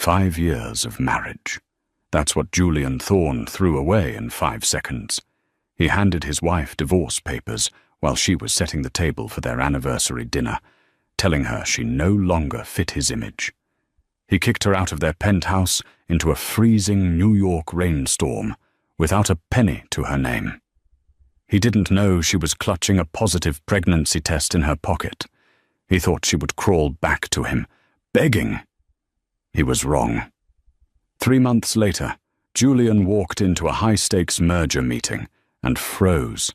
5 years of marriage. That's what Julian Thorne threw away in 5 seconds. He handed his wife divorce papers while she was setting the table for their anniversary dinner, telling her she no longer fit his image. He kicked her out of their penthouse into a freezing New York rainstorm without a penny to her name. He didn't know she was clutching a positive pregnancy test in her pocket. He thought she would crawl back to him, begging. He was wrong. 3 months later, Julian walked into a high-stakes merger meeting and froze.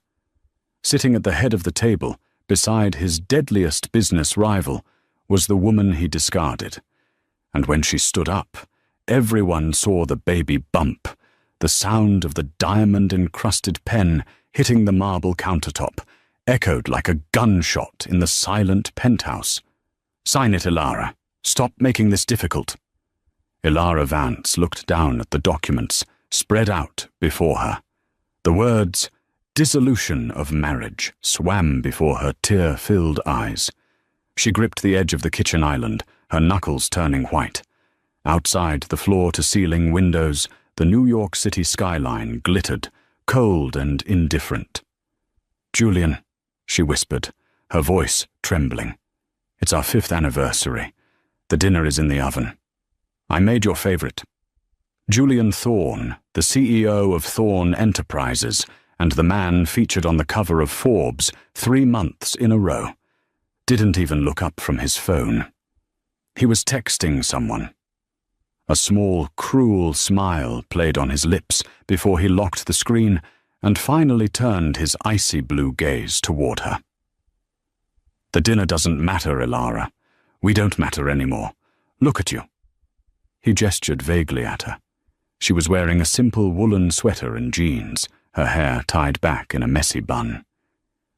Sitting at the head of the table, beside his deadliest business rival, was the woman he discarded. And when she stood up, everyone saw the baby bump, the sound of the diamond-encrusted pen hitting the marble countertop, echoed like a gunshot in the silent penthouse. "Sign it, Ilara. Stop making this difficult." Ilara Vance looked down at the documents spread out before her. The words, "Dissolution of marriage," swam before her tear-filled eyes. She gripped the edge of the kitchen island, her knuckles turning white. Outside the floor-to-ceiling windows, the New York City skyline glittered, cold and indifferent. "Julian," she whispered, her voice trembling. "It's our 5th anniversary. The dinner is in the oven. I made your favorite." Julian Thorne, the CEO of Thorne Enterprises and the man featured on the cover of Forbes 3 months in a row, didn't even look up from his phone. He was texting someone. A small, cruel smile played on his lips before he locked the screen and finally turned his icy blue gaze toward her. "The dinner doesn't matter, Ilara. We don't matter anymore. Look at you." He gestured vaguely at her. She was wearing a simple woolen sweater and jeans, her hair tied back in a messy bun.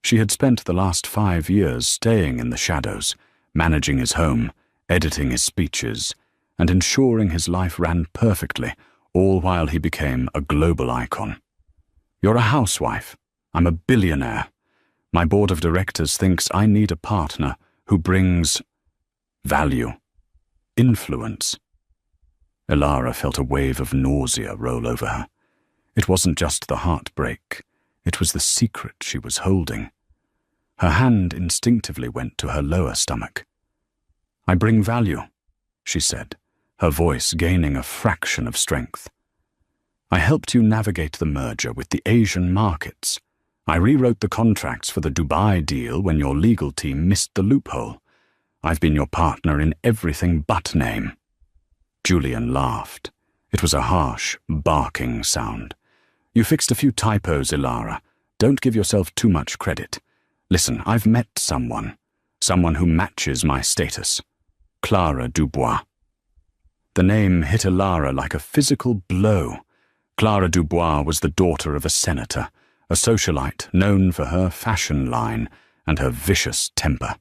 She had spent the last 5 years staying in the shadows, managing his home, editing his speeches, and ensuring his life ran perfectly, all while he became a global icon. "You're a housewife. I'm a billionaire. My board of directors thinks I need a partner who brings value, influence." Ilara felt a wave of nausea roll over her. It wasn't just the heartbreak. It was the secret she was holding. Her hand instinctively went to her lower stomach. "I bring value," she said, her voice gaining a fraction of strength. "I helped you navigate the merger with the Asian markets. I rewrote the contracts for the Dubai deal when your legal team missed the loophole. I've been your partner in everything but name." Julian laughed. It was a harsh, barking sound. "You fixed a few typos, Ilara. Don't give yourself too much credit. Listen, I've met someone who matches my status. Clara Dubois." The name hit Ilara like a physical blow. Clara Dubois was the daughter of a senator, a socialite known for her fashion line and her vicious temper.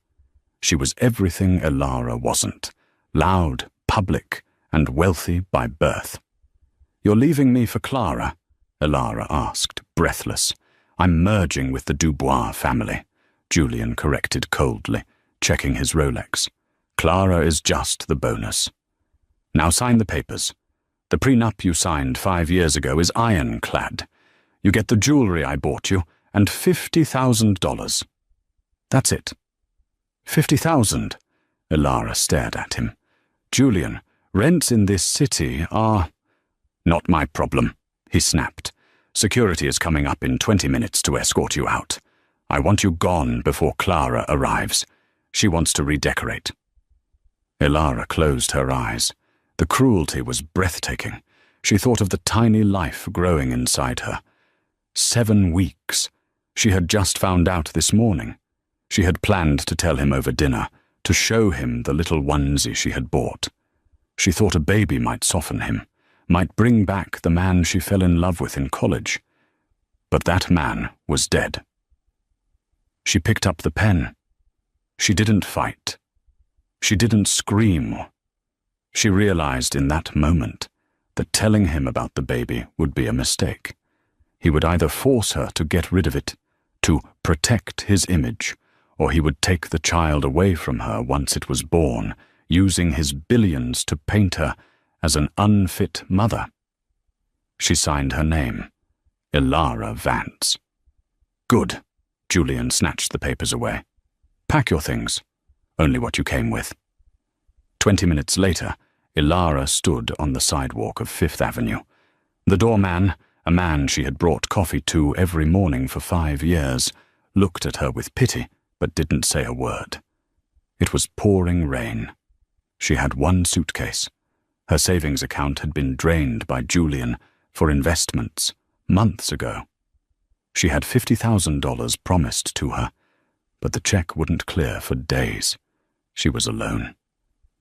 She was everything Ilara wasn't: loud, public, and wealthy by birth. "You're leaving me for Clara?" Ilara asked, breathless. "I'm merging with the Dubois family," Julian corrected coldly, checking his Rolex. "Clara is just the bonus. Now sign the papers. The prenup you signed 5 years ago is ironclad. You get the jewelry I bought you and $50,000. That's it." "50,000? Ilara stared at him. "Julian, rents in this city are—" "Not my problem," he snapped. "Security is coming up in 20 minutes to escort you out. I want you gone before Clara arrives. She wants to redecorate." Ilara closed her eyes. The cruelty was breathtaking. She thought of the tiny life growing inside her. 7 weeks. She had just found out this morning. She had planned to tell him over dinner, to show him the little onesie she had bought. She thought a baby might soften him, might bring back the man she fell in love with in college. But that man was dead. She picked up the pen. She didn't fight. She didn't scream. She realized in that moment that telling him about the baby would be a mistake. He would either force her to get rid of it, to protect his image, or he would take the child away from her once it was born, using his billions to paint her as an unfit mother. She signed her name, Ilara Vance. Good. Julian snatched the papers away. Pack your things. Only what you came with. 20 minutes later, Ilara stood on the sidewalk of Fifth Avenue. The doorman, a man she had brought coffee to every morning for 5 years, looked at her with pity but didn't say a word. It was pouring rain. She had one suitcase. Her savings account had been drained by Julian for investments months ago. She had $50,000 promised to her, but the check wouldn't clear for days. She was alone.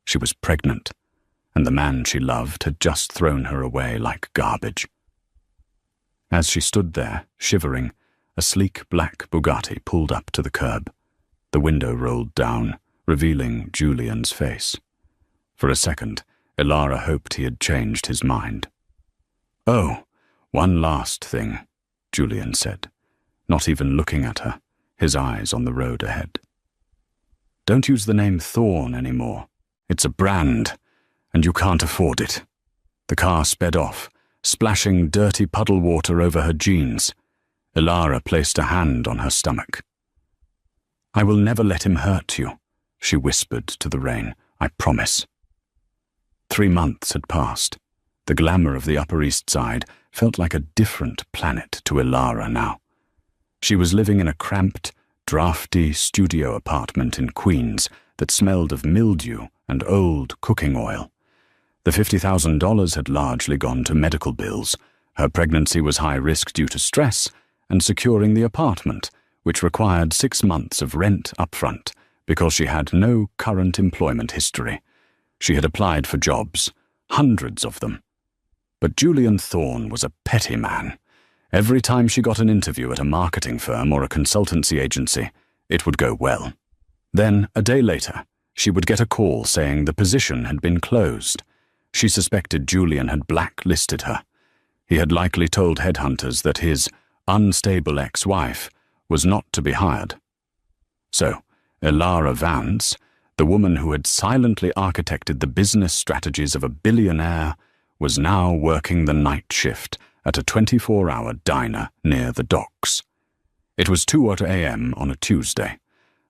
She was pregnant, and the man she loved had just thrown her away like garbage. As she stood there, shivering, a sleek black Bugatti pulled up to the curb. The window rolled down, revealing Julian's face. For a second, Ilara hoped he had changed his mind. "Oh, one last thing," Julian said, not even looking at her, his eyes on the road ahead. "Don't use the name Thorne anymore. It's a brand, and you can't afford it." The car sped off, splashing dirty puddle water over her jeans. Ilara placed a hand on her stomach. "I will never let him hurt you," she whispered to the rain. "I promise." 3 months had passed. The glamour of the Upper East Side felt like a different planet to Ilara now. She was living in a cramped, drafty studio apartment in Queens that smelled of mildew and old cooking oil. The $50,000 had largely gone to medical bills. Her pregnancy was high risk due to stress, and securing the apartment, which required 6 months of rent upfront because she had no current employment history. She had applied for jobs, hundreds of them. But Julian Thorne was a petty man. Every time she got an interview at a marketing firm or a consultancy agency, it would go well. Then, a day later, she would get a call saying the position had been closed. She suspected Julian had blacklisted her. He had likely told headhunters that his unstable ex-wife was not to be hired. So, Ilara Vance, the woman who had silently architected the business strategies of a billionaire, was now working the night shift at a 24-hour diner near the docks. It was 2 a.m. on a Tuesday.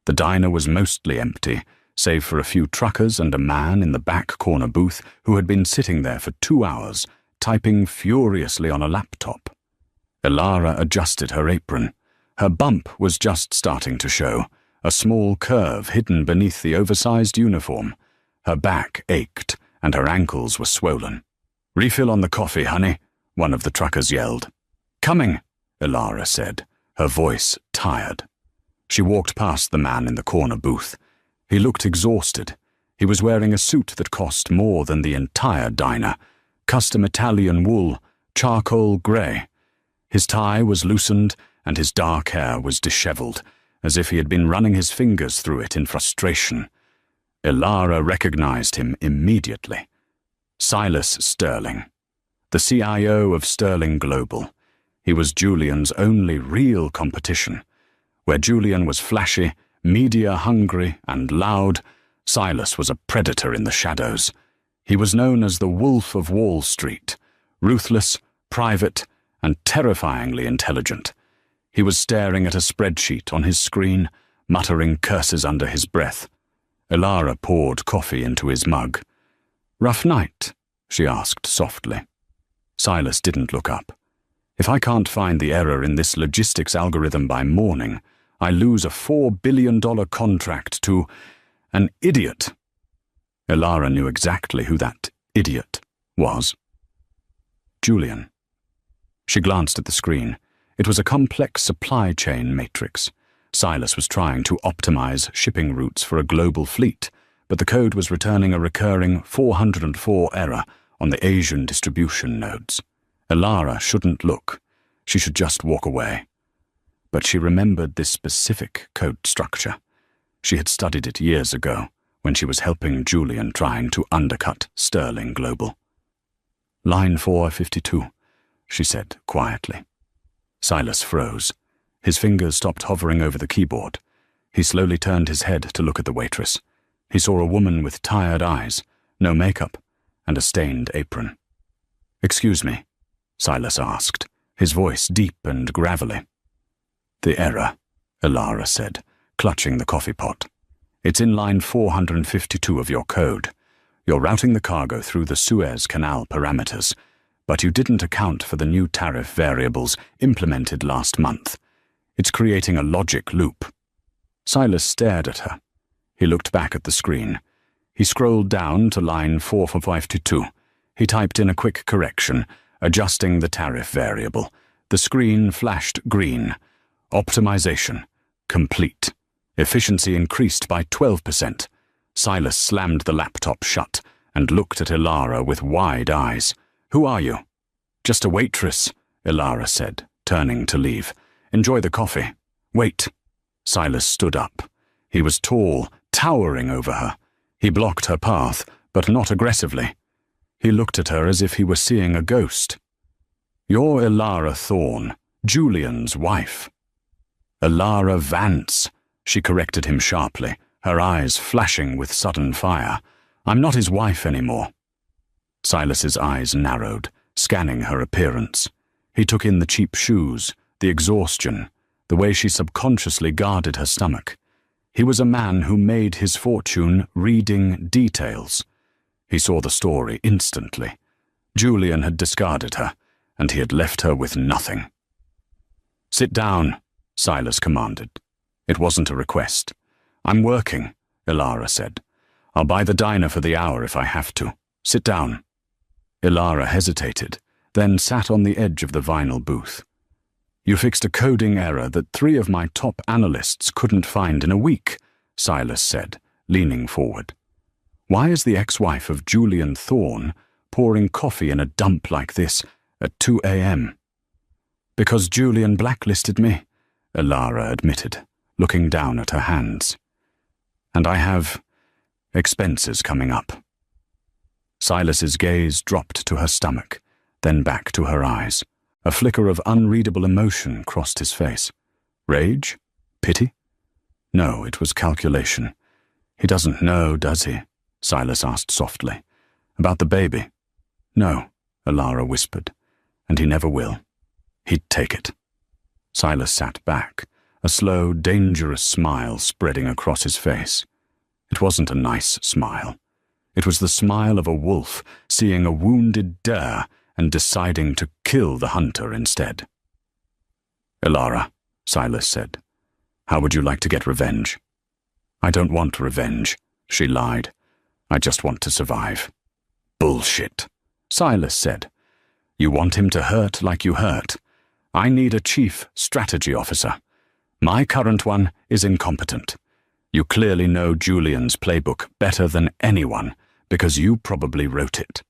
The diner was mostly empty, save for a few truckers and a man in the back corner booth who had been sitting there for 2 hours, typing furiously on a laptop. Ilara adjusted her apron. Her bump was just starting to show, a small curve hidden beneath the oversized uniform. Her back ached, and her ankles were swollen. "Refill on the coffee, honey," one of the truckers yelled. "Coming," Ilara said, her voice tired. She walked past the man in the corner booth. He looked exhausted. He was wearing a suit that cost more than the entire diner, custom Italian wool, charcoal grey. His tie was loosened, and his dark hair was disheveled, as if he had been running his fingers through it in frustration. Ilara recognized him immediately. Silas Sterling, the CIO of Sterling Global. He was Julian's only real competition. Where Julian was flashy, media-hungry, and loud, Silas was a predator in the shadows. He was known as the Wolf of Wall Street, ruthless, private, and terrifyingly intelligent. He was staring at a spreadsheet on his screen, muttering curses under his breath. Ilara poured coffee into his mug. "Rough night?" she asked softly. Silas didn't look up. "If I can't find the error in this logistics algorithm by morning, I lose a $4 billion contract to an idiot." Ilara knew exactly who that idiot was. Julian. She glanced at the screen. It was a complex supply chain matrix. Silas was trying to optimize shipping routes for a global fleet, but the code was returning a recurring 404 error on the Asian distribution nodes. Ilara shouldn't look. She should just walk away. But she remembered this specific code structure. She had studied it years ago, when she was helping Julian trying to undercut Sterling Global. "Line 452, she said quietly. Silas froze. His fingers stopped hovering over the keyboard. He slowly turned his head to look at the waitress. He saw a woman with tired eyes, no makeup, and a stained apron. "Excuse me," Silas asked, his voice deep and gravelly. "The error," Ilara said, clutching the coffee pot. "It's in line 452 of your code. You're routing the cargo through the Suez Canal parameters, but you didn't account for the new tariff variables implemented last month. It's creating a logic loop." Silas stared at her. He looked back at the screen. He scrolled down to line 452. He typed in a quick correction, adjusting the tariff variable. The screen flashed green. Optimization. Complete. Efficiency increased by 12%. Silas slammed the laptop shut and looked at Ilara with wide eyes. "Who are you?" "Just a waitress," Ilara said, turning to leave. "Enjoy the coffee." "Wait." Silas stood up. He was tall, towering over her. He blocked her path, but not aggressively. He looked at her as if he were seeing a ghost. "You're Ilara Thorne, Julian's wife." "Ilara Vance," she corrected him sharply, her eyes flashing with sudden fire. "I'm not his wife anymore." Silas's eyes narrowed, scanning her appearance. He took in the cheap shoes, the exhaustion, the way she subconsciously guarded her stomach. He was a man who made his fortune reading details. He saw the story instantly. Julian had discarded her, and he had left her with nothing. "Sit down," Silas commanded. It wasn't a request. "I'm working," Ilara said. "I'll buy the diner for the hour if I have to. Sit down." Ilara hesitated, then sat on the edge of the vinyl booth. "You fixed a coding error that 3 of my top analysts couldn't find in a week," Silas said, leaning forward. "Why is the ex-wife of Julian Thorne pouring coffee in a dump like this at 2 a.m.? "Because Julian blacklisted me," Ilara admitted, looking down at her hands. "And I have expenses coming up." Silas's gaze dropped to her stomach, then back to her eyes. A flicker of unreadable emotion crossed his face. Rage? Pity? No, it was calculation. "He doesn't know, does he?" Silas asked softly. "About the baby?" "No," Ilara whispered. "And he never will. He'd take it." Silas sat back, a slow, dangerous smile spreading across his face. It wasn't a nice smile. It was the smile of a wolf seeing a wounded deer and deciding to kill the hunter instead. "Ilara," Silas said, "how would you like to get revenge?" "I don't want revenge," she lied. "I just want to survive." "Bullshit," Silas said. "You want him to hurt like you hurt. I need a chief strategy officer. My current one is incompetent. You clearly know Julian's playbook better than anyone because you probably wrote it."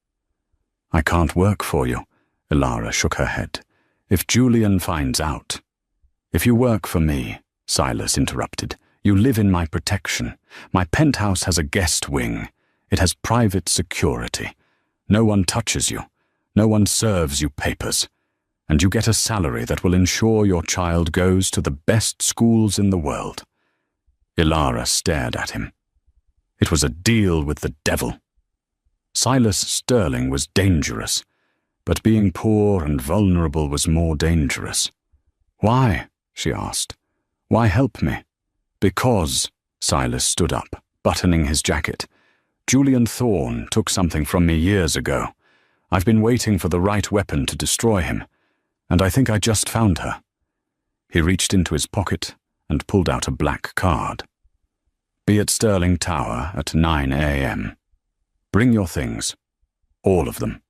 "I can't work for you," Ilara shook her head. "If Julian finds out." "If you work for me," Silas interrupted, "you live in my protection. My penthouse has a guest wing. It has private security. No one touches you. No one serves you papers. And you get a salary that will ensure your child goes to the best schools in the world." Ilara stared at him. It was a deal with the devil. Silas Sterling was dangerous, but being poor and vulnerable was more dangerous. "Why?" she asked. "Why help me?" "Because," Silas stood up, buttoning his jacket. "Julian Thorne took something from me years ago. I've been waiting for the right weapon to destroy him, and I think I just found her." He reached into his pocket and pulled out a black card. "Be at Sterling Tower at 9 a.m. Bring your things. All of them."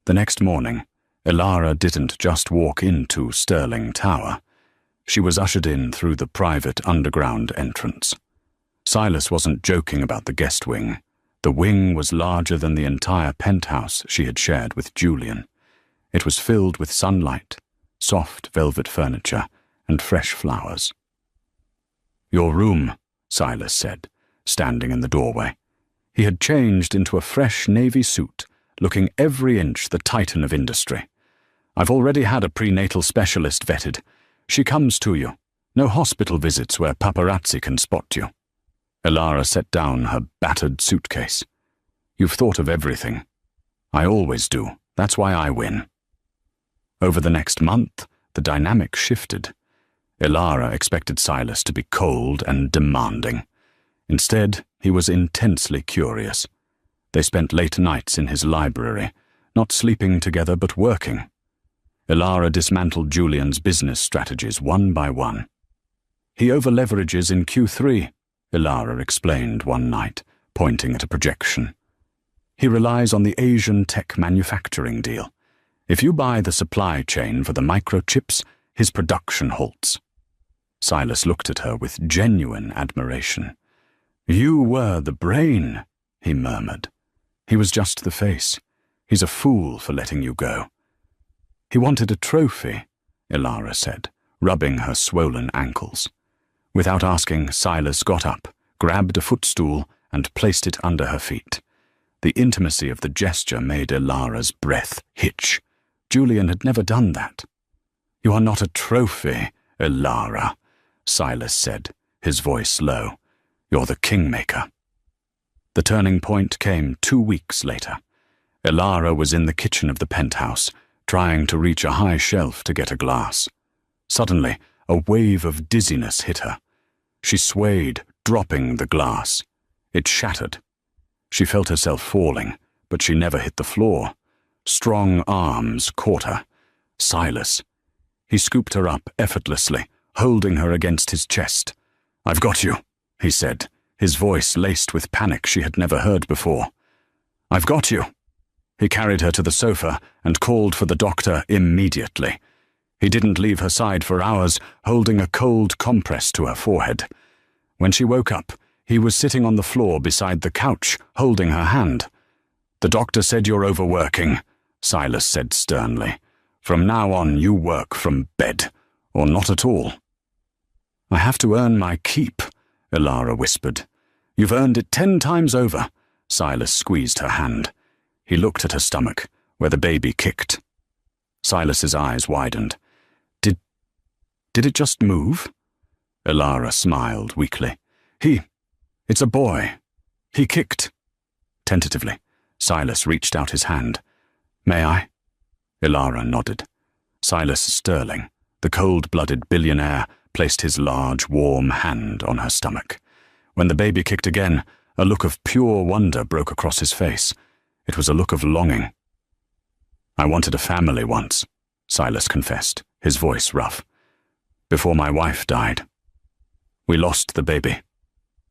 The next morning, Ilara didn't just walk into Sterling Tower. She was ushered in through the private underground entrance. Silas wasn't joking about the guest wing. The wing was larger than the entire penthouse she had shared with Julian. It was filled with sunlight, soft velvet furniture, and fresh flowers. "Your room," Silas said, standing in the doorway. He had changed into a fresh navy suit, looking every inch the titan of industry. "I've already had a prenatal specialist vetted. She comes to you. No hospital visits where paparazzi can spot you." Ilara set down her battered suitcase. "You've thought of everything," I always do. That's why I win. Over the next month, the dynamic shifted. Ilara expected Silas to be cold and demanding. Instead, he was intensely curious. They spent late nights in his library, not sleeping together but working. Ilara dismantled Julian's business strategies one by one. He over-leverages in Q3, Ilara explained one night, pointing at a projection. He relies on the Asian tech manufacturing deal. If you buy the supply chain for the microchips, his production halts. Silas looked at her with genuine admiration. You were the brain, he murmured. He was just the face. He's a fool for letting you go. He wanted a trophy, Ilara said, rubbing her swollen ankles. Without asking, Silas got up, grabbed a footstool, and placed it under her feet. The intimacy of the gesture made Ilara's breath hitch. Julian had never done that. You are not a trophy, Ilara, Silas said, his voice low. You're the kingmaker. The turning point came 2 weeks later. Ilara was in the kitchen of the penthouse, trying to reach a high shelf to get a glass. Suddenly, a wave of dizziness hit her. She swayed, dropping the glass. It shattered. She felt herself falling, but she never hit the floor. Strong arms caught her. Silas. He scooped her up effortlessly, holding her against his chest. I've got you, he said, his voice laced with panic she had never heard before. I've got you. He carried her to the sofa and called for the doctor immediately. He didn't leave her side for hours, holding a cold compress to her forehead. When she woke up, he was sitting on the floor beside the couch, holding her hand. The doctor said you're overworking, Silas said sternly. From now on, you work from bed, or not at all. I have to earn my keep, Ilara whispered. You've earned it 10 times over. Silas squeezed her hand. He looked at her stomach, where the baby kicked. Silas's eyes widened. Did it just move? Ilara smiled weakly. It's a boy. He kicked. Tentatively, Silas reached out his hand. May I? Ilara nodded. Silas Sterling, the cold-blooded billionaire, placed his large, warm hand on her stomach. When the baby kicked again, a look of pure wonder broke across his face. It was a look of longing. I wanted a family once, Silas confessed, his voice rough. Before my wife died. We lost the baby.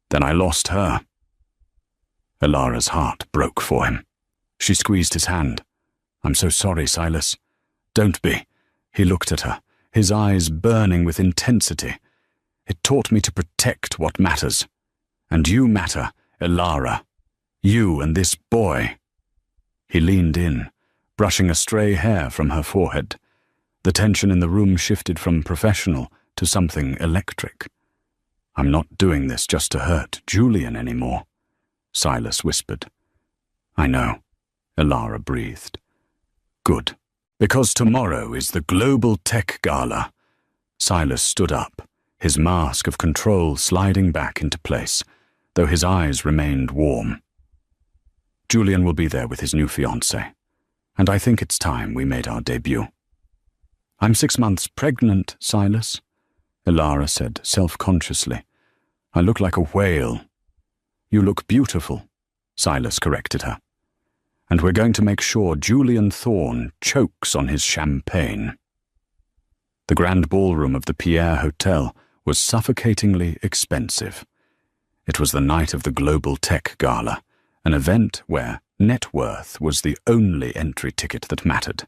Then I lost her. Ilara's heart broke for him. She squeezed his hand. I'm so sorry, Silas. Don't be. He looked at her, his eyes burning with intensity. It taught me to protect what matters. And you matter, Ilara. You and this boy. He leaned in, brushing a stray hair from her forehead. The tension in the room shifted from professional to something electric. I'm not doing this just to hurt Julian anymore, Silas whispered. I know, Ilara breathed. Good, because tomorrow is the Global Tech Gala. Silas stood up, his mask of control sliding back into place, though his eyes remained warm. Julian will be there with his new fiancée, and I think it's time we made our debut. I'm 6 months pregnant, Silas, Ilara said self-consciously. I look like a whale. You look beautiful, Silas corrected her. And we're going to make sure Julian Thorne chokes on his champagne. The grand ballroom of the Pierre Hotel was suffocatingly expensive. It was the night of the Global Tech Gala, an event where net worth was the only entry ticket that mattered.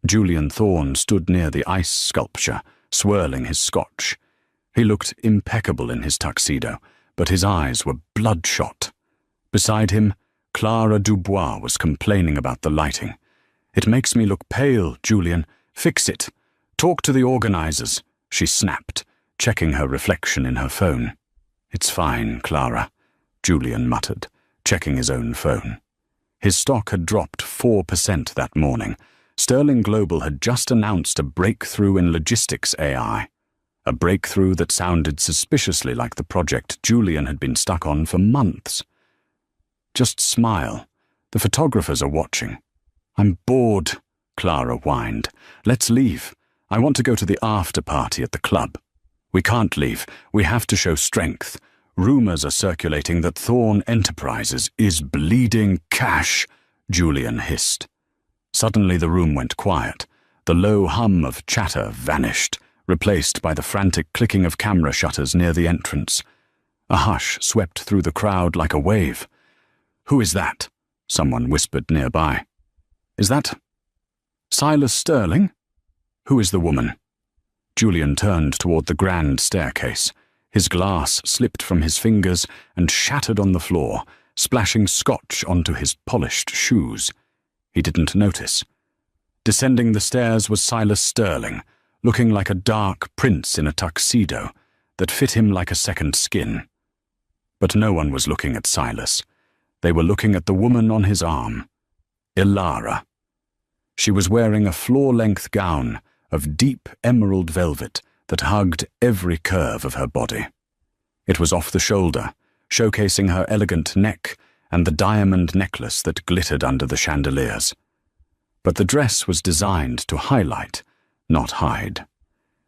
Julian Thorne stood near the ice sculpture, swirling his scotch. He looked impeccable in his tuxedo, but his eyes were bloodshot. Beside him, Clara Dubois was complaining about the lighting. It makes me look pale, Julian. Fix it. Talk to the organizers, she snapped, checking her reflection in her phone. It's fine, Clara, Julian muttered, checking his own phone. His stock had dropped 4% that morning. Sterling Global had just announced a breakthrough in logistics AI, a breakthrough that sounded suspiciously like the project Julian had been stuck on for months. Just smile. The photographers are watching. I'm bored, Clara whined. Let's leave. I want to go to the after-party at the club. We can't leave. We have to show strength. Rumors are circulating that Thorn Enterprises is bleeding cash, Julian hissed. Suddenly the room went quiet. The low hum of chatter vanished, replaced by the frantic clicking of camera shutters near the entrance. A hush swept through the crowd like a wave. "Who is that?" someone whispered nearby. "Is that Silas Sterling? Who is the woman?" Julian turned toward the grand staircase. His glass slipped from his fingers and shattered on the floor, splashing scotch onto his polished shoes. He didn't notice. Descending the stairs was Silas Sterling, looking like a dark prince in a tuxedo that fit him like a second skin. But no one was looking at Silas. They were looking at the woman on his arm, Ilara. She was wearing a floor-length gown of deep emerald velvet that hugged every curve of her body. It was off the shoulder, showcasing her elegant neck and the diamond necklace that glittered under the chandeliers. But the dress was designed to highlight, not hide.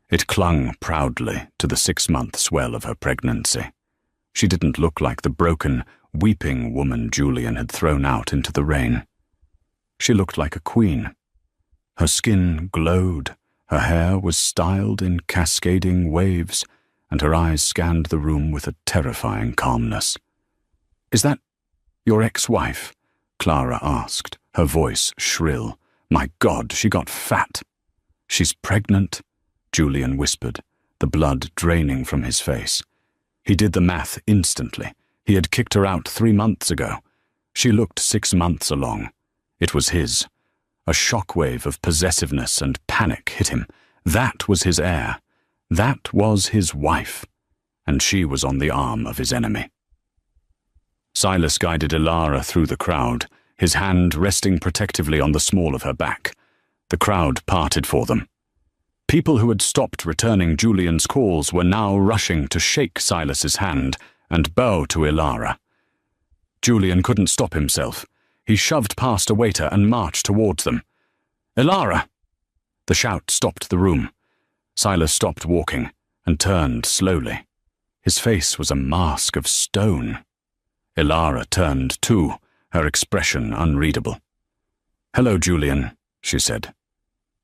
It clung proudly to the 6-month swell of her pregnancy. She didn't look like the broken, weeping woman Julian had thrown out into the rain. She looked like a queen. Her skin glowed, her hair was styled in cascading waves, and her eyes scanned the room with a terrifying calmness. "Is that your ex-wife?" Clara asked, her voice shrill. "My God, she got fat." "She's pregnant," Julian whispered, the blood draining from his face. He did the math instantly. He had kicked her out 3 months ago. She looked 6 months along. It was his. A shockwave of possessiveness and panic hit him. That was his heir. That was his wife. And she was on the arm of his enemy. Silas guided Ilara through the crowd, his hand resting protectively on the small of her back. The crowd parted for them. People who had stopped returning Julian's calls were now rushing to shake Silas's hand and bow to Ilara. Julian couldn't stop himself. He shoved past a waiter and marched towards them. "Ilara!" The shout stopped the room. Silas stopped walking and turned slowly. His face was a mask of stone. Ilara turned too, her expression unreadable. "Hello, Julian," she said.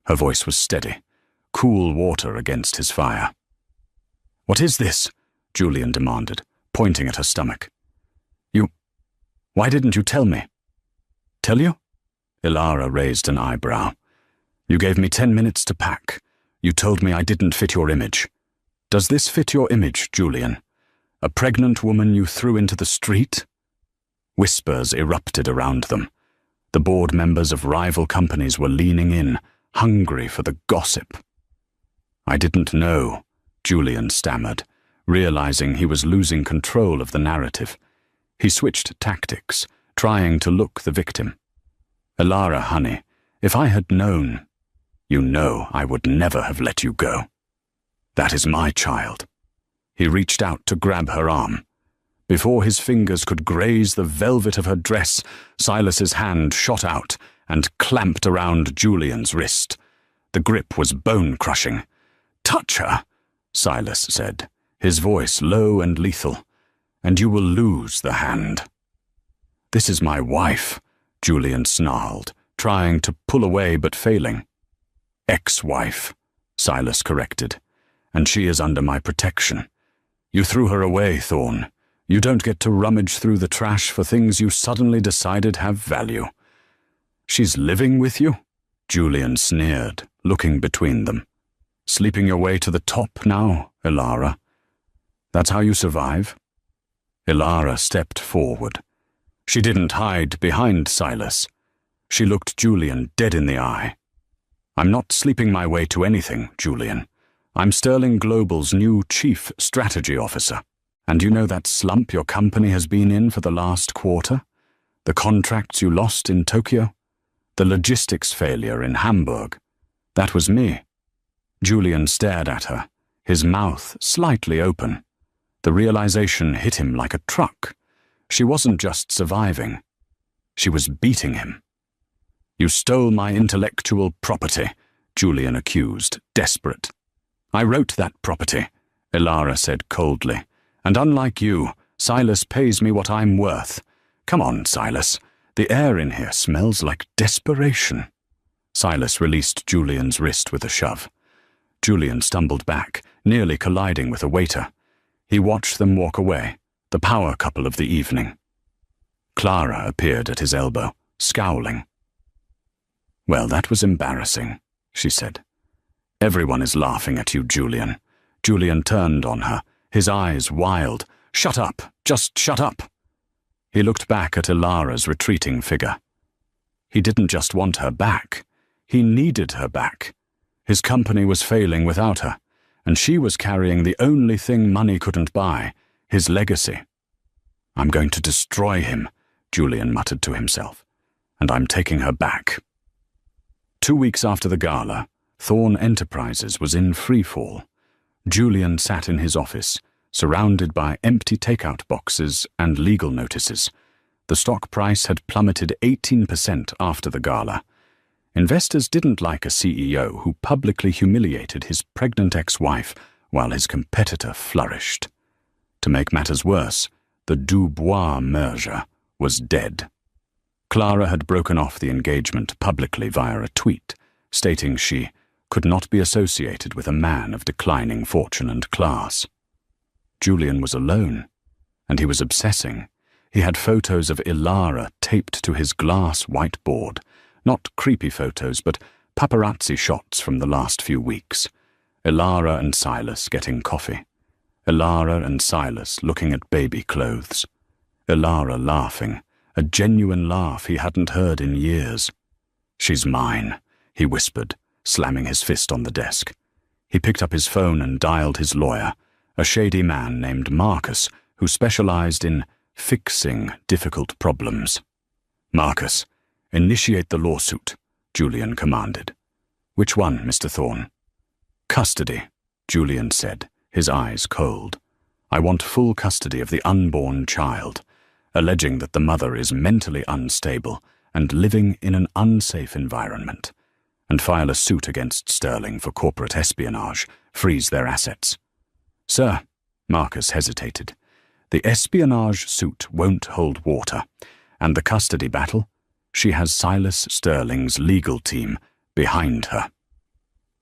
Her voice was steady, cool water against his fire. "What is this?" Julian demanded, pointing at her stomach. Why didn't you tell me?" "Tell you?" Ilara raised an eyebrow. "You gave me 10 minutes to pack. You told me I didn't fit your image. Does this fit your image, Julian? A pregnant woman you threw into the street?" Whispers erupted around them. The board members of rival companies were leaning in, hungry for the gossip. "I didn't know," Julian stammered, realizing he was losing control of the narrative. He switched tactics, trying to look the victim. "Ilara, honey, if I had known, you know I would never have let you go. That is my child." He reached out to grab her arm. Before his fingers could graze the velvet of her dress, Silas's hand shot out and clamped around Julian's wrist. The grip was bone-crushing. "Touch her," Silas said, his voice low and lethal, "and you will lose the hand." "This is my wife," Julian snarled, trying to pull away but failing. "Ex-wife," Silas corrected, "and she is under my protection. You threw her away, Thorn. You don't get to rummage through the trash for things you suddenly decided have value." "She's living with you?" Julian sneered, looking between them. "Sleeping your way to the top now, Ilara? That's how you survive?" Ilara stepped forward. She didn't hide behind Silas. She looked Julian dead in the eye. "I'm not sleeping my way to anything, Julian. I'm Sterling Global's new Chief Strategy Officer. And you know that slump your company has been in for the last quarter? The contracts you lost in Tokyo? The logistics failure in Hamburg? That was me." Julian stared at her, his mouth slightly open. The realization hit him like a truck. She wasn't just surviving. She was beating him. You stole my intellectual property, Julian accused, desperate. I wrote that property, Elara said coldly, and unlike you, Silas pays me what I'm worth. Come on, Silas. The air in here smells like desperation. Silas released Julian's wrist with a shove. Julian stumbled back, nearly colliding with a waiter. He watched them walk away, the power couple of the evening. Clara appeared at his elbow, scowling. Well, that was embarrassing, she said. Everyone is laughing at you, Julian. Julian turned on her, his eyes wild. Shut up, just shut up. He looked back at Elara's retreating figure. He didn't just want her back. He needed her back. His company was failing without her, and she was carrying the only thing money couldn't buy, his legacy. I'm going to destroy him, Julian muttered to himself, and I'm taking her back. 2 weeks after the gala, Thorn Enterprises was in freefall. Julian sat in his office, surrounded by empty takeout boxes and legal notices. The stock price had plummeted 18% after the gala. Investors didn't like a CEO who publicly humiliated his pregnant ex-wife while his competitor flourished. To make matters worse, the Dubois merger was dead. Clara had broken off the engagement publicly via a tweet, stating she could not be associated with a man of declining fortune and class. Julian was alone, and he was obsessing. He had photos of Elara taped to his glass whiteboard, not creepy photos, but paparazzi shots from the last few weeks. Elara and Silas getting coffee. Elara and Silas looking at baby clothes. Elara laughing, a genuine laugh he hadn't heard in years. She's mine, he whispered, slamming his fist on the desk. He picked up his phone and dialed his lawyer, a shady man named Marcus who specialized in fixing difficult problems. Marcus, initiate the lawsuit, Julian commanded. Which one, Mr. Thorne? Custody, Julian said, his eyes cold. I want full custody of the unborn child, alleging that the mother is mentally unstable and living in an unsafe environment, and file a suit against Sterling for corporate espionage, freeze their assets. Sir, Marcus hesitated, the espionage suit won't hold water, and the custody battle, she has Silas Sterling's legal team behind her.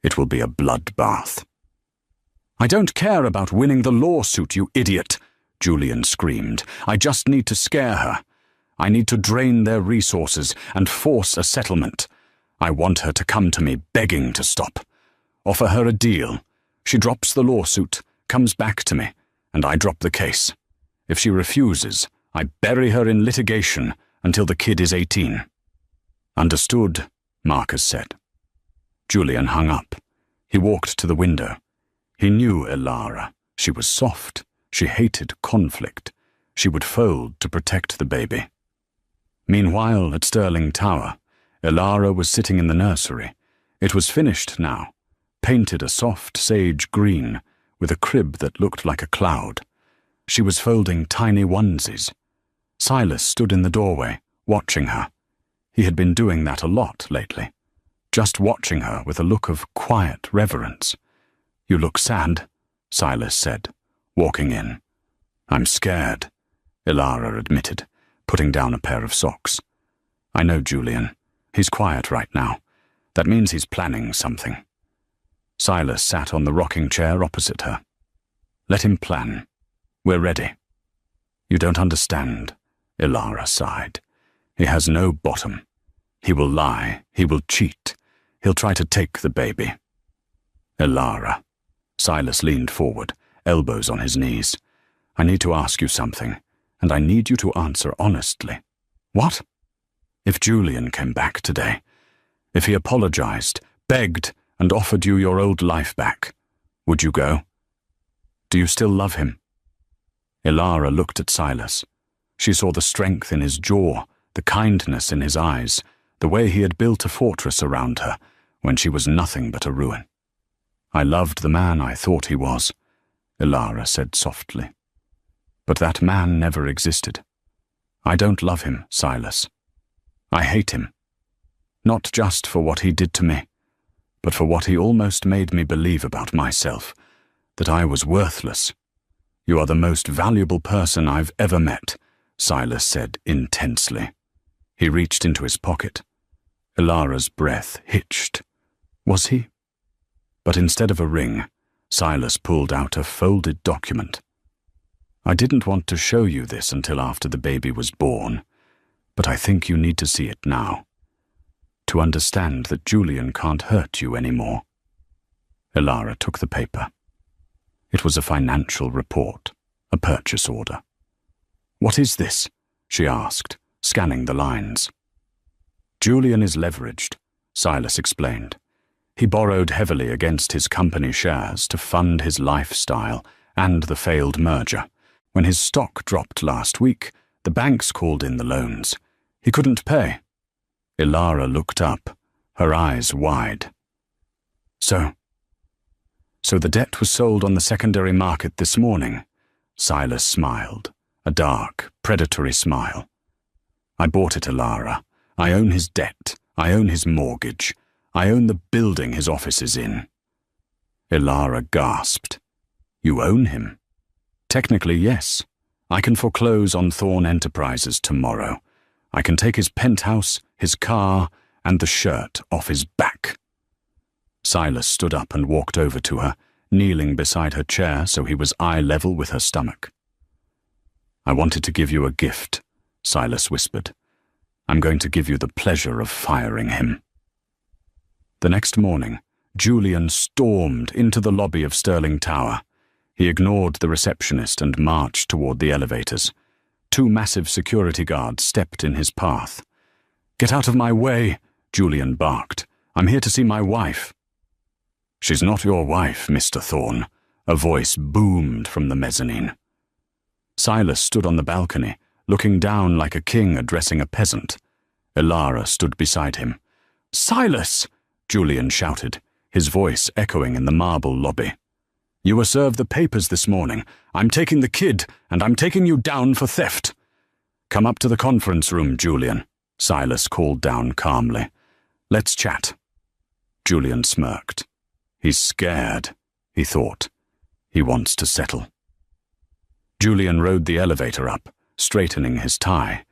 It will be a bloodbath. I don't care about winning the lawsuit, you idiot, Julian screamed. I just need to scare her. I need to drain their resources and force a settlement. I want her to come to me begging to stop. Offer her a deal. She drops the lawsuit, comes back to me, and I drop the case. If she refuses, I bury her in litigation until the kid is 18. Understood, Marcus said. Julian hung up. He walked to the window. He knew Elara. She was soft. She hated conflict. She would fold to protect the baby. Meanwhile, at Sterling Tower, Elara was sitting in the nursery. It was finished now, painted a soft sage green, with a crib that looked like a cloud. She was folding tiny onesies. Silas stood in the doorway, watching her. He had been doing that a lot lately, just watching her with a look of quiet reverence. You look sad, Silas said, walking in. I'm scared, Elara admitted, putting down a pair of socks. I know Julian. He's quiet right now. That means he's planning something. Silas sat on the rocking chair opposite her. Let him plan. We're ready. You don't understand, Elara sighed. He has no bottom. He will lie. He will cheat. He'll try to take the baby. Elara. Silas leaned forward, elbows on his knees. I need to ask you something, and I need you to answer honestly. What? If Julian came back today, if he apologized, begged, and offered you your old life back, would you go? Do you still love him? Elara looked at Silas. She saw the strength in his jaw, the kindness in his eyes, the way he had built a fortress around her when she was nothing but a ruin. I loved the man I thought he was, Elara said softly. But that man never existed. I don't love him, Silas. I hate him. Not just for what he did to me, but for what he almost made me believe about myself, that I was worthless. You are the most valuable person I've ever met, Silas said intensely. He reached into his pocket. Ilara's breath hitched. Was he? But instead of a ring, Silas pulled out a folded document. I didn't want to show you this until after the baby was born, but I think you need to see it now, to understand that Julian can't hurt you anymore. Ilara took the paper. It was a financial report, a purchase order. What is this? She asked, scanning the lines. Julian is leveraged, Silas explained. He borrowed heavily against his company shares to fund his lifestyle and the failed merger. When his stock dropped last week, the banks called in the loans. He couldn't pay. Ilara looked up, her eyes wide. So the debt was sold on the secondary market this morning. Silas smiled, a dark, predatory smile. I bought it, Ilara. I own his debt. I own his mortgage. I own the building his office is in. Ilara gasped. You own him? Technically, yes. I can foreclose on Thorn Enterprises tomorrow. I can take his penthouse, his car, and the shirt off his back. Silas stood up and walked over to her, kneeling beside her chair so he was eye level with her stomach. I wanted to give you a gift, Silas whispered. I'm going to give you the pleasure of firing him. The next morning, Julian stormed into the lobby of Sterling Tower. He ignored the receptionist and marched toward the elevators. 2 massive security guards stepped in his path. Get out of my way, Julian barked. I'm here to see my wife. She's not your wife, Mr. Thorn, a voice boomed from the mezzanine. Silas stood on the balcony, looking down like a king addressing a peasant. Ilara stood beside him. Silas! Julian shouted, his voice echoing in the marble lobby. You were served the papers this morning. I'm taking the kid, and I'm taking you down for theft. Come up to the conference room, Julian, Silas called down calmly. Let's chat. Julian smirked. He's scared, he thought. He wants to settle. Julian rode the elevator up, straightening his tie.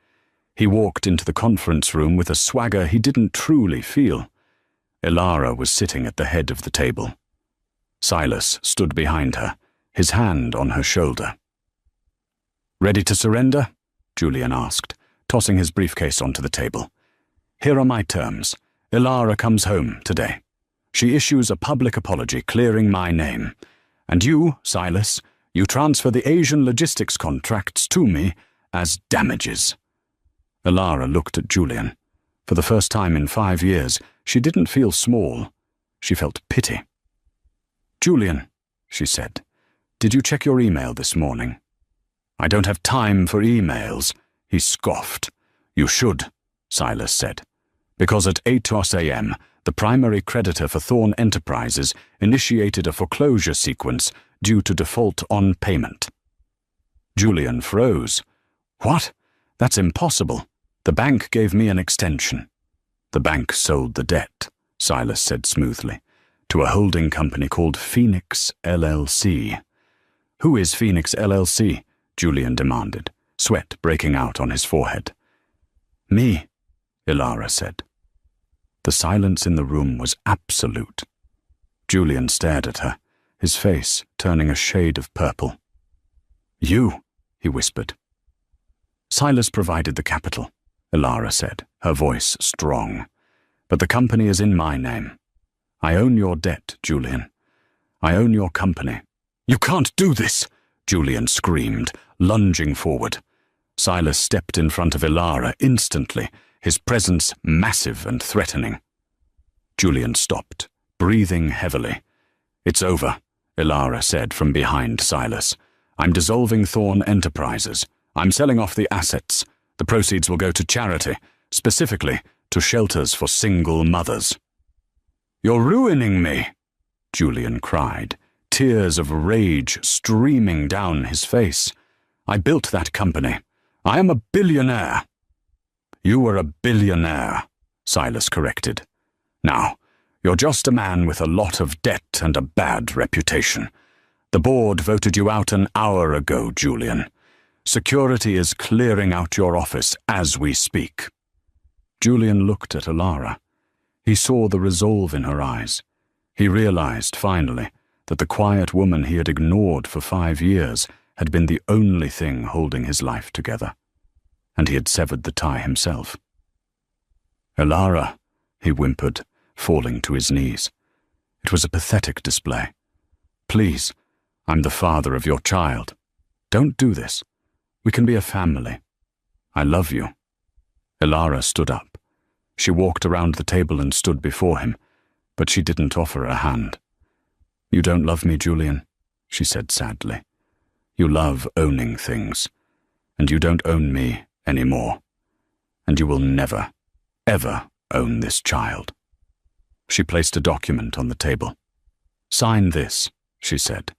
He walked into the conference room with a swagger he didn't truly feel. Ilara was sitting at the head of the table. Silas stood behind her, his hand on her shoulder. Ready to surrender? Julian asked, tossing his briefcase onto the table. Here are my terms. Ilara comes home today. She issues a public apology clearing my name. And you, Silas, you transfer the Asian logistics contracts to me as damages. Ilara looked at Julian. For the first time in 5 years, she didn't feel small. She felt pity. Julian, she said, did you check your email this morning? I don't have time for emails, he scoffed. You should, Silas said, because at 8:00 a.m., the primary creditor for Thorn Enterprises initiated a foreclosure sequence due to default on payment. Julian froze. What? That's impossible. The bank gave me an extension. The bank sold the debt, Silas said smoothly, to a holding company called Phoenix LLC. Who is Phoenix LLC? Julian demanded, sweat breaking out on his forehead. Me, Ilara said. The silence in the room was absolute. Julian stared at her, his face turning a shade of purple. You, he whispered. Silas provided the capital, Ilara said, her voice strong. But the company is in my name. I own your debt, Julian. I own your company. You can't do this, Julian screamed, lunging forward. Silas stepped in front of Ilara instantly, his presence massive and threatening. Julian stopped, breathing heavily. It's over, Ilara said from behind Silas. I'm dissolving Thorn Enterprises. I'm selling off the assets. The proceeds will go to charity, specifically to shelters for single mothers. You're ruining me, Julian cried, tears of rage streaming down his face. I built that company. I am a billionaire. You were a billionaire, Silas corrected. "Now, you're just a man with a lot of debt and a bad reputation. The board voted you out an hour ago, Julian. Security is clearing out your office as we speak." Julian looked at Alara. He saw the resolve in her eyes. He realized, finally, that the quiet woman he had ignored for 5 years had been the only thing holding his life together. And he had severed the tie himself. "Alara," he whimpered, falling to his knees. It was a pathetic display. "Please, I'm the father of your child. Don't do this. We can be a family. I love you." Alara stood up. She walked around the table and stood before him, but she didn't offer a hand. "You don't love me, Julian," she said sadly. "You love owning things, and you don't own me anymore. And you will never, ever own this child." She placed a document on the table. "Sign this," she said.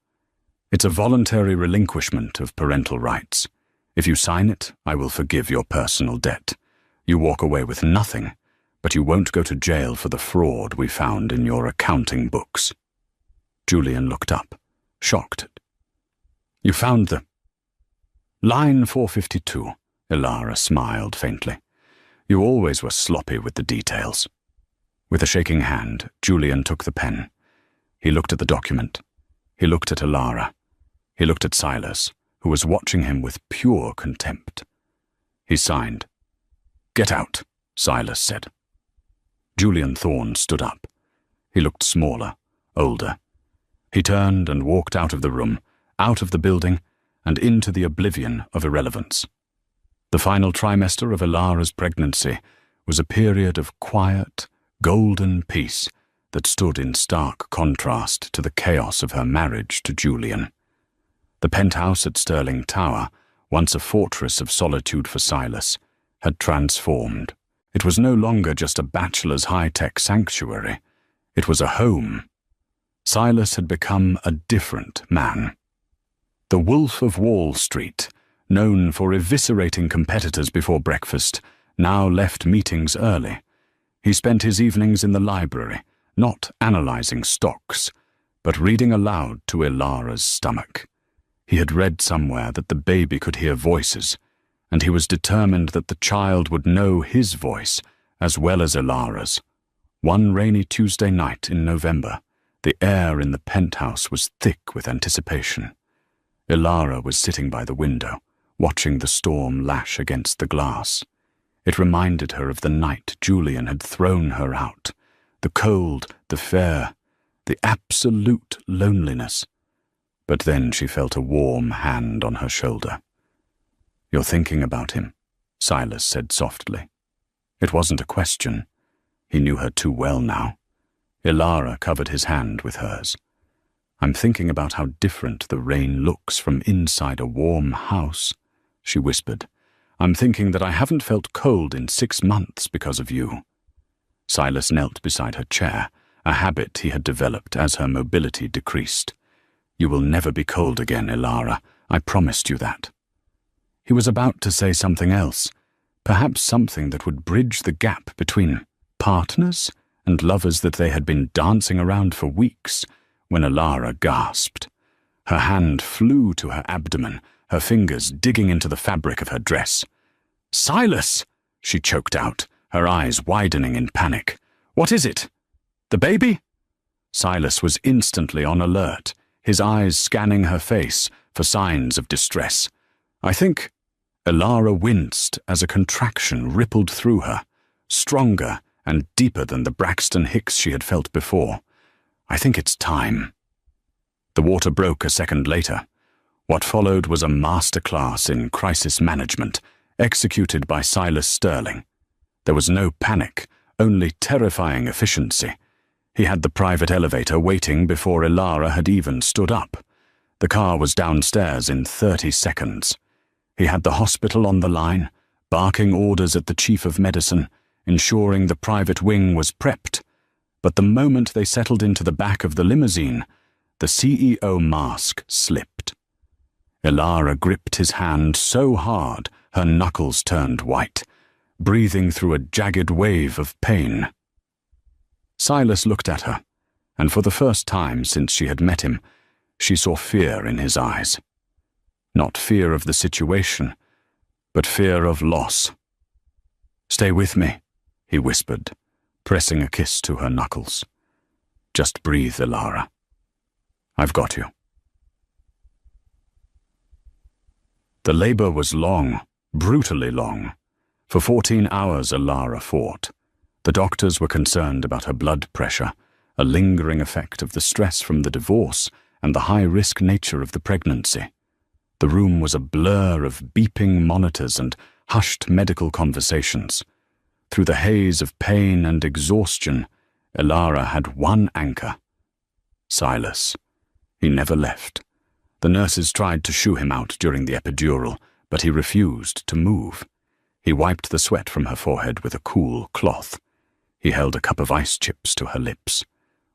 "It's a voluntary relinquishment of parental rights. If you sign it, I will forgive your personal debt. You walk away with nothing, but you won't go to jail for the fraud we found in your accounting books." Julian looked up, shocked. "You found the—" "Line 452, Alara smiled faintly. "You always were sloppy with the details." With a shaking hand, Julian took the pen. He looked at the document. He looked at Alara. He looked at Silas, who was watching him with pure contempt. He signed. "Get out," Silas said. Julian Thorne stood up. He looked smaller, older. He turned and walked out of the room, out of the building, and into the oblivion of irrelevance. The final trimester of Alara's pregnancy was a period of quiet, golden peace that stood in stark contrast to the chaos of her marriage to Julian. The penthouse at Stirling Tower, once a fortress of solitude for Silas, had transformed. It was no longer just a bachelor's high-tech sanctuary. It was a home. Silas had become a different man. The Wolf of Wall Street, known for eviscerating competitors before breakfast, now left meetings early. He spent his evenings in the library, not analyzing stocks, but reading aloud to Alara's stomach. He had read somewhere that the baby could hear voices, and he was determined that the child would know his voice as well as Alara's. One rainy Tuesday night in November, the air in the penthouse was thick with anticipation. Alara was sitting by the window, watching the storm lash against the glass. It reminded her of the night Julian had thrown her out, the cold, the fear, the absolute loneliness. But then she felt a warm hand on her shoulder. "You're thinking about him," Silas said softly. It wasn't a question. He knew her too well now. Alara covered his hand with hers. "I'm thinking about how different the rain looks from inside a warm house," she whispered. "I'm thinking that I haven't felt cold in 6 months because of you." Silas knelt beside her chair, a habit he had developed as her mobility decreased. "You will never be cold again, Alara. I promised you that." He was about to say something else, perhaps something that would bridge the gap between partners and lovers that they had been dancing around for weeks, when Alara gasped. Her hand flew to her abdomen, her fingers digging into the fabric of her dress. "Silas!" she choked out, her eyes widening in panic. "What is it? The baby?" Silas was instantly on alert, his eyes scanning her face for signs of distress. "I think—" Alara winced as a contraction rippled through her, stronger and deeper than the Braxton Hicks she had felt before. "I think it's time." The water broke a second later. What followed was a masterclass in crisis management, executed by Silas Sterling. There was no panic, only terrifying efficiency. He had the private elevator waiting before Alara had even stood up. The car was downstairs in 30 seconds. He had the hospital on the line, barking orders at the chief of medicine, ensuring the private wing was prepped. But the moment they settled into the back of the limousine, the CEO mask slipped. Alara gripped his hand so hard her knuckles turned white. breathing through a jagged wave of pain. Silas looked at her, and for the first time since she had met him, she saw fear in his eyes. Not fear of the situation, but fear of loss. "Stay with me," he whispered, pressing a kiss to her knuckles. "Just breathe, Elara. I've got you." The labor was long, brutally long. For 14 hours Elara fought. The doctors were concerned about her blood pressure, a lingering effect of the stress from the divorce and the high-risk nature of the pregnancy. The room was a blur of beeping monitors and hushed medical conversations. Through the haze of pain and exhaustion, Elara had one anchor: Silas. He never left. The nurses tried to shoo him out during the epidural, but he refused to move. He wiped the sweat from her forehead with a cool cloth. He held a cup of ice chips to her lips.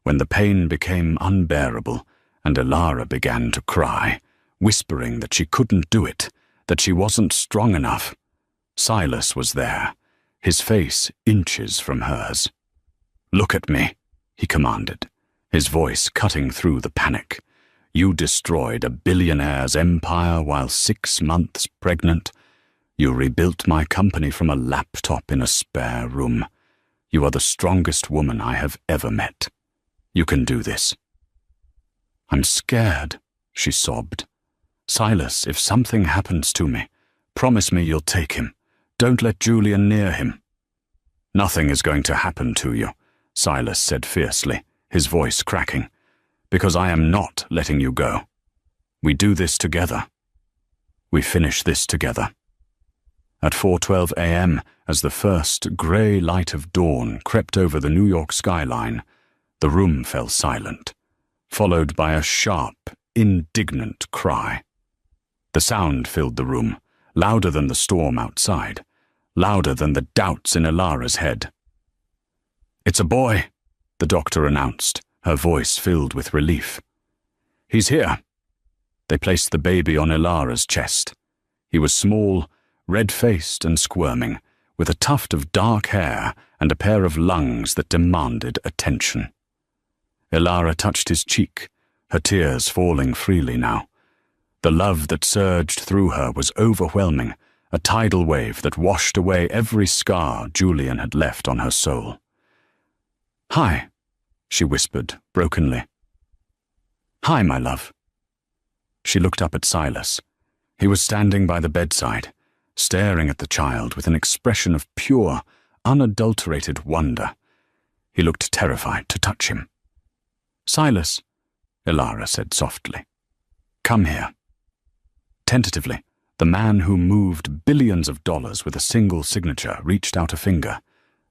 When the pain became unbearable, and Elara began to cry, whispering that she couldn't do it, that she wasn't strong enough, Silas was there, his face inches from hers. "Look at me," he commanded, his voice cutting through the panic. "You destroyed a billionaire's empire while 6 months pregnant. You rebuilt my company from a laptop in a spare room. You are the strongest woman I have ever met. You can do this." "I'm scared," she sobbed. "Silas, if something happens to me, promise me you'll take him. Don't let Julian near him." "Nothing is going to happen to you," Silas said fiercely, his voice cracking, "because I am not letting you go. We do this together. We finish this together." At 4:12 a.m., as the first grey light of dawn crept over the New York skyline, the room fell silent, followed by a sharp, indignant cry. The sound filled the room, louder than the storm outside, louder than the doubts in Elara's head. "It's a boy," the doctor announced, her voice filled with relief. "He's here." They placed the baby on Elara's chest. He was small, red-faced and squirming, with a tuft of dark hair and a pair of lungs that demanded attention. Elara touched his cheek, her tears falling freely now. The love that surged through her was overwhelming, a tidal wave that washed away every scar Julian had left on her soul. "Hi," she whispered brokenly. "Hi, my love." She looked up at Silas. He was standing by the bedside, staring at the child with an expression of pure, unadulterated wonder. He looked terrified to touch him. "Silas," Elara said softly, "come here." Tentatively, the man who moved billions of dollars with a single signature reached out a finger.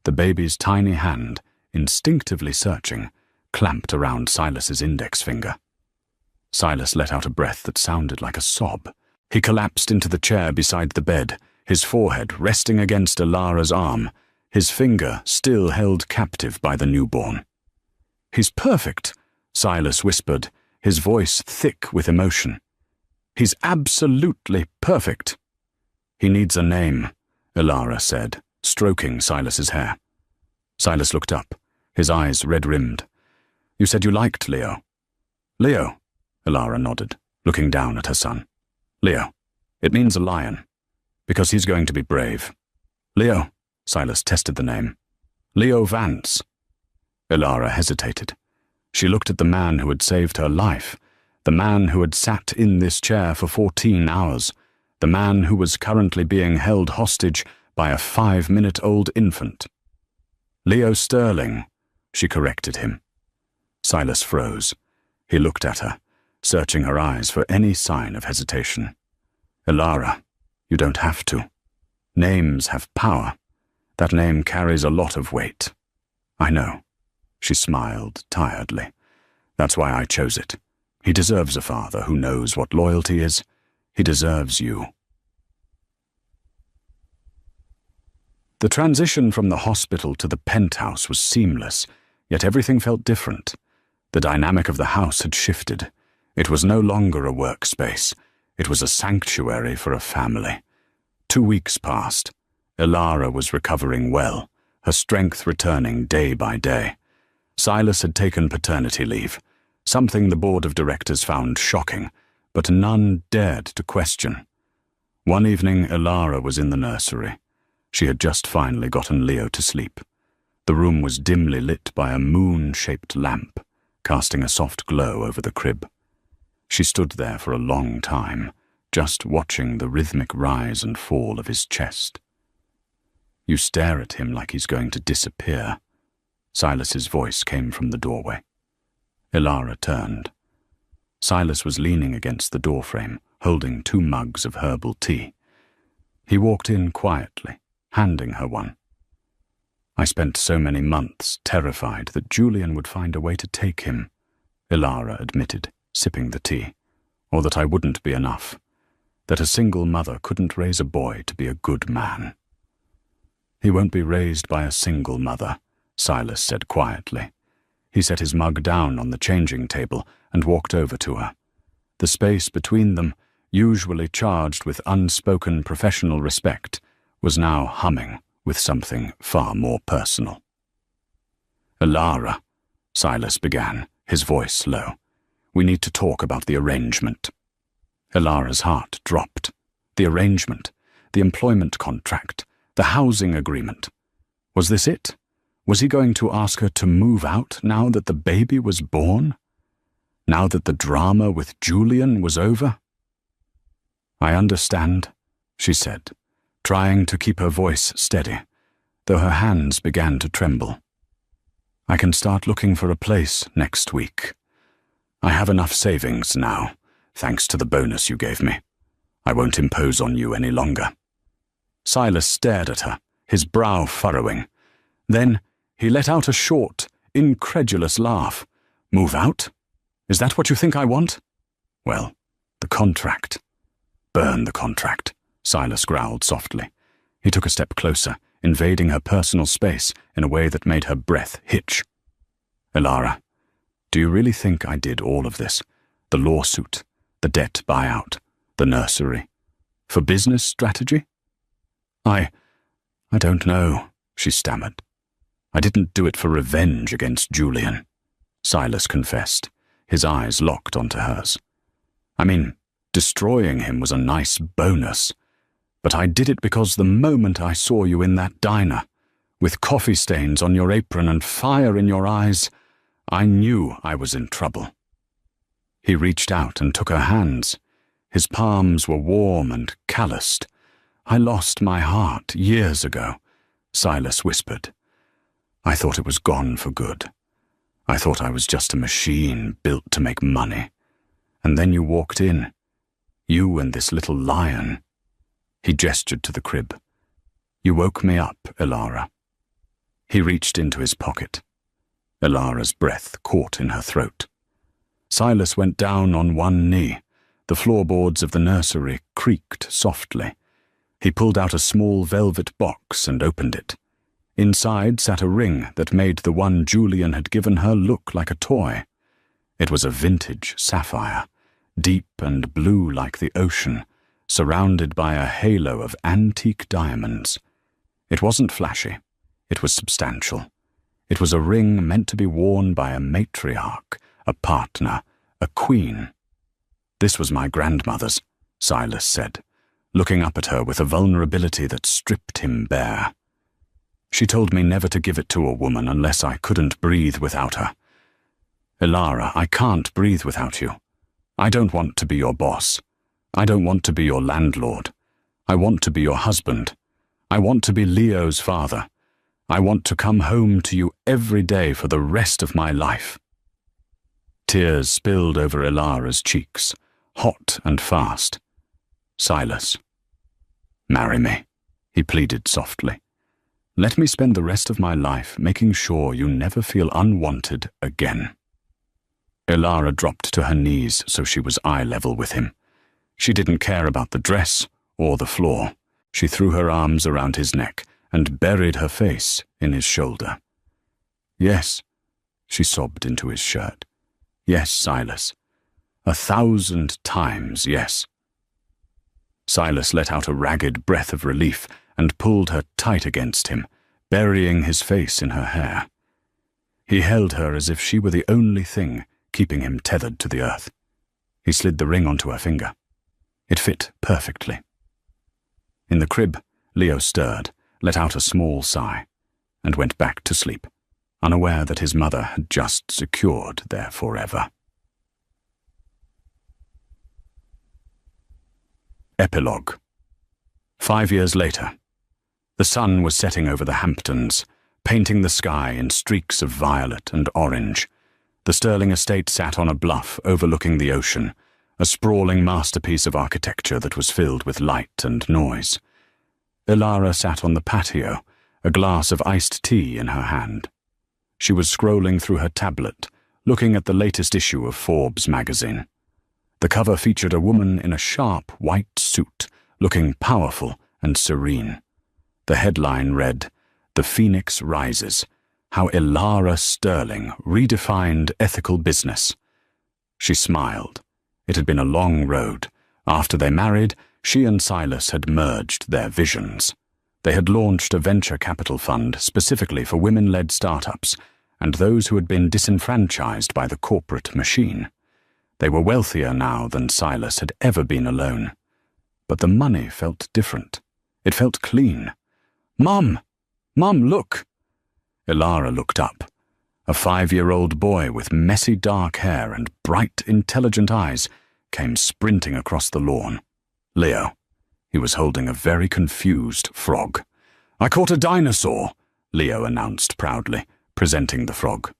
The baby's tiny hand, instinctively searching, clamped around Silas's index finger. Silas let out a breath that sounded like a sob. He collapsed into the chair beside the bed, his forehead resting against Elara's arm, his finger still held captive by the newborn. "He's perfect," Silas whispered, his voice thick with emotion. "He's absolutely perfect." "He needs a name," Elara said, stroking Silas's hair. Silas looked up, his eyes red-rimmed. "You said you liked Leo." "Leo," Elara nodded, looking down at her son. "Leo. It means a lion, because he's going to be brave." "Leo," Silas tested the name. "Leo Vance." Elara hesitated. She looked at the man who had saved her life, the man who had sat in this chair for 14 hours, the man who was currently being held hostage by a 5-minute-old infant. "Leo Sterling," she corrected him. Silas froze. He looked at her, searching her eyes for any sign of hesitation. "Elara, you don't have to. Names have power. That name carries a lot of weight." "I know." She smiled tiredly. "That's why I chose it. He deserves a father who knows what loyalty is. He deserves you." The transition from the hospital to the penthouse was seamless, yet everything felt different. The dynamic of the house had shifted. It was no longer a workspace. It was a sanctuary for a family. 2 weeks passed. Ilara was recovering well, her strength returning day by day. Silas had taken paternity leave, something the board of directors found shocking, but none dared to question. One evening, Ilara was in the nursery. She had just finally gotten Leo to sleep. The room was dimly lit by a moon-shaped lamp, casting a soft glow over the crib. She stood there for a long time, just watching the rhythmic rise and fall of his chest. "You stare at him like he's going to disappear." Silas's voice came from the doorway. Ilara turned. Silas was leaning against the doorframe, holding 2 mugs of herbal tea. He walked in quietly, handing her one. "I spent so many months terrified that Julian would find a way to take him," Ilara admitted, sipping the tea, "or that I wouldn't be enough, that a single mother couldn't raise a boy to be a good man." "He won't be raised by a single mother," Silas said quietly. He set his mug down on the changing table and walked over to her. The space between them, usually charged with unspoken professional respect, was now humming with something far more personal. "Ilara," Silas began, his voice low, "we need to talk about the arrangement." Ilara's heart dropped. The arrangement, the employment contract, the housing agreement. Was this it? Was he going to ask her to move out now that the baby was born? Now that the drama with Julian was over? "I understand," she said, trying to keep her voice steady, though her hands began to tremble. "I can start looking for a place next week. I have enough savings now, thanks to the bonus you gave me. I won't impose on you any longer." Silas stared at her, his brow furrowing. Then he let out a short, incredulous laugh. "Move out? Is that what you think I want? Well, the contract." "Burn the contract," Silas growled softly. He took a step closer, invading her personal space in a way that made her breath hitch. "Ilara, do you really think I did all of this? The lawsuit, the debt buyout, the nursery, for business strategy?" I don't know," she stammered. "I didn't do it for revenge against Julian," Silas confessed, his eyes locked onto hers. "I mean, destroying him was a nice bonus, but I did it because the moment I saw you in that diner, with coffee stains on your apron and fire in your eyes, I knew I was in trouble." He reached out and took her hands. His palms were warm and calloused. "I lost my heart years ago," Silas whispered. "I thought it was gone for good. I thought I was just a machine built to make money. And then you walked in. You and this little lion." He gestured to the crib. "You woke me up, Ilara." He reached into his pocket. Ilara's breath caught in her throat. Silas went down on one knee. The floorboards of the nursery creaked softly. He pulled out a small velvet box and opened it. Inside sat a ring that made the one Julian had given her look like a toy. It was a vintage sapphire, deep and blue like the ocean, surrounded by a halo of antique diamonds. It wasn't flashy. It was substantial. It was a ring meant to be worn by a matriarch, a partner, a queen. "This was my grandmother's," Silas said, looking up at her with a vulnerability that stripped him bare. "She told me never to give it to a woman unless I couldn't breathe without her. Ilara, I can't breathe without you. I don't want to be your boss. I don't want to be your landlord. I want to be your husband. I want to be Leo's father. I want to come home to you every day for the rest of my life." Tears spilled over Ilara's cheeks, hot and fast. "Silas, marry me," he pleaded softly. "Let me spend the rest of my life making sure you never feel unwanted again." Ilara dropped to her knees so she was eye level with him. She didn't care about the dress or the floor. She threw her arms around his neck and buried her face in his shoulder. "Yes," she sobbed into his shirt. "Yes, Silas. 1,000 times yes." Silas let out a ragged breath of relief and pulled her tight against him, burying his face in her hair. He held her as if she were the only thing keeping him tethered to the earth. He slid the ring onto her finger. It fit perfectly. In the crib, Leo stirred, let out a small sigh, and went back to sleep, unaware that his mother had just secured their forever. Epilogue. 5 years later. The sun was setting over the Hamptons, painting the sky in streaks of violet and orange. The Sterling estate sat on a bluff overlooking the ocean, a sprawling masterpiece of architecture that was filled with light and noise. Ilara sat on the patio, a glass of iced tea in her hand. She was scrolling through her tablet, looking at the latest issue of Forbes magazine. The cover featured a woman in a sharp white suit, looking powerful and serene. The headline read, "The Phoenix Rises, How Ilara Sterling Redefined Ethical Business." She smiled. It had been a long road. After they married, she and Silas had merged their visions. They had launched a venture capital fund specifically for women-led startups and those who had been disenfranchised by the corporate machine. They were wealthier now than Silas had ever been alone. But the money felt different. It felt clean. "Mum! Mum, look!" Ilara looked up. A 5-year-old boy with messy dark hair and bright, intelligent eyes came sprinting across the lawn. Leo. He was holding a very confused frog. "I caught a dinosaur," Leo announced proudly, presenting the frog.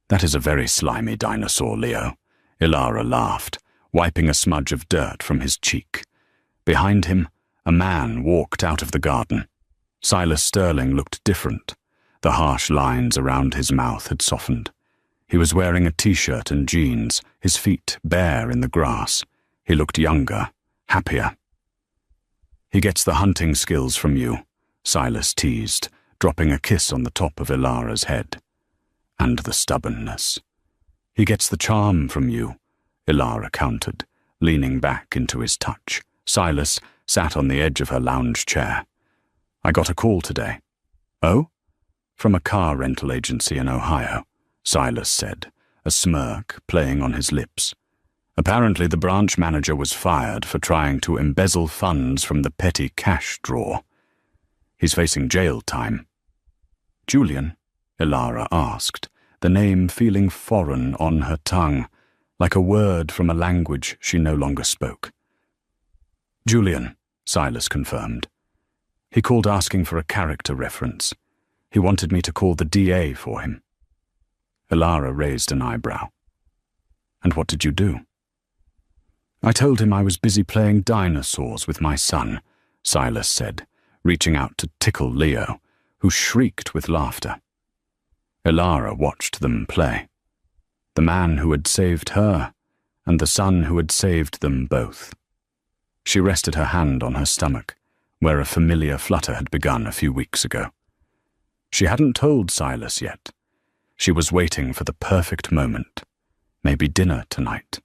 "That is a very slimy dinosaur, Leo." Ilara laughed, wiping a smudge of dirt from his cheek. Behind him, a man walked out of the garden. Silas Sterling looked different. The harsh lines around his mouth had softened. He was wearing a t-shirt and jeans, his feet bare in the grass. He looked younger, happier. "He gets the hunting skills from you," Silas teased, dropping a kiss on the top of Ilara's head. "And the stubbornness." "He gets the charm from you," Ilara countered, leaning back into his touch. Silas sat on the edge of her lounge chair. "I got a call today." "Oh?" "From a car rental agency in Ohio," Silas said, a smirk playing on his lips. "Apparently the branch manager was fired for trying to embezzle funds from the petty cash drawer. He's facing jail time." "Julian?" Ilara asked, the name feeling foreign on her tongue, like a word from a language she no longer spoke. "Julian," Silas confirmed. "He called asking for a character reference. He wanted me to call the DA for him." Ilara raised an eyebrow. "And what did you do?" "I told him I was busy playing dinosaurs with my son," Silas said, reaching out to tickle Leo, who shrieked with laughter. Ilara watched them play. The man who had saved her, and the son who had saved them both. She rested her hand on her stomach, where a familiar flutter had begun a few weeks ago. She hadn't told Silas yet. She was waiting for the perfect moment. Maybe dinner tonight.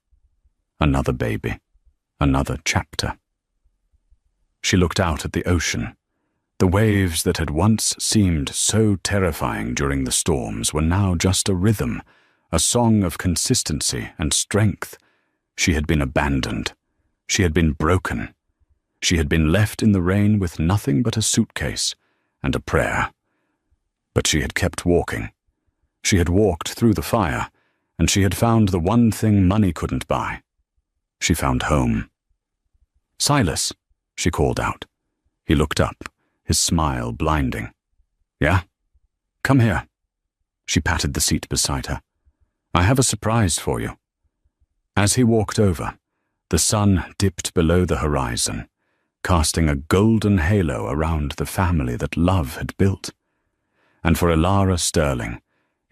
Another baby. Another chapter. She looked out at the ocean. The waves that had once seemed so terrifying during the storms were now just a rhythm, a song of consistency and strength. She had been abandoned. She had been broken. She had been left in the rain with nothing but a suitcase and a prayer. But she had kept walking. She had walked through the fire, and she had found the one thing money couldn't buy. She found home. "Silas," she called out. He looked up, his smile blinding. "Yeah? Come here." She patted the seat beside her. "I have a surprise for you." As he walked over, the sun dipped below the horizon, casting a golden halo around the family that love had built. And for Ilara Sterling,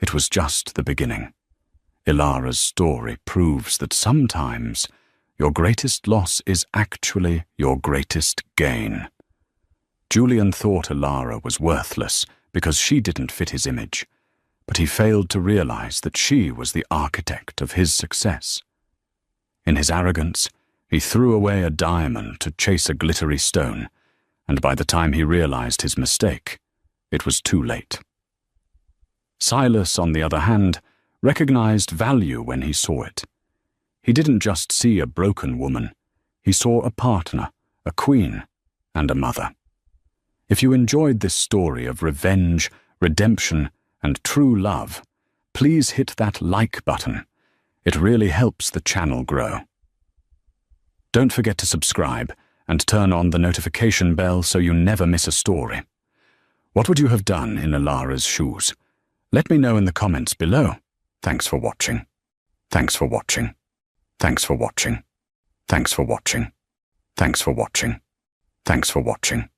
it was just the beginning. Ilara's story proves that sometimes your greatest loss is actually your greatest gain. Julian thought Ilara was worthless because she didn't fit his image, but he failed to realize that she was the architect of his success. In his arrogance, he threw away a diamond to chase a glittery stone, and by the time he realized his mistake, it was too late. Silas, on the other hand, recognized value when he saw it. He didn't just see a broken woman, he saw a partner, a queen, and a mother. If you enjoyed this story of revenge, redemption, and true love, please hit that like button. It really helps the channel grow. Don't forget to subscribe and turn on the notification bell so you never miss a story. What would you have done in Alara's shoes? Let me know in the comments below. Thanks for watching. Thanks for watching. Thanks for watching. Thanks for watching. Thanks for watching. Thanks for watching.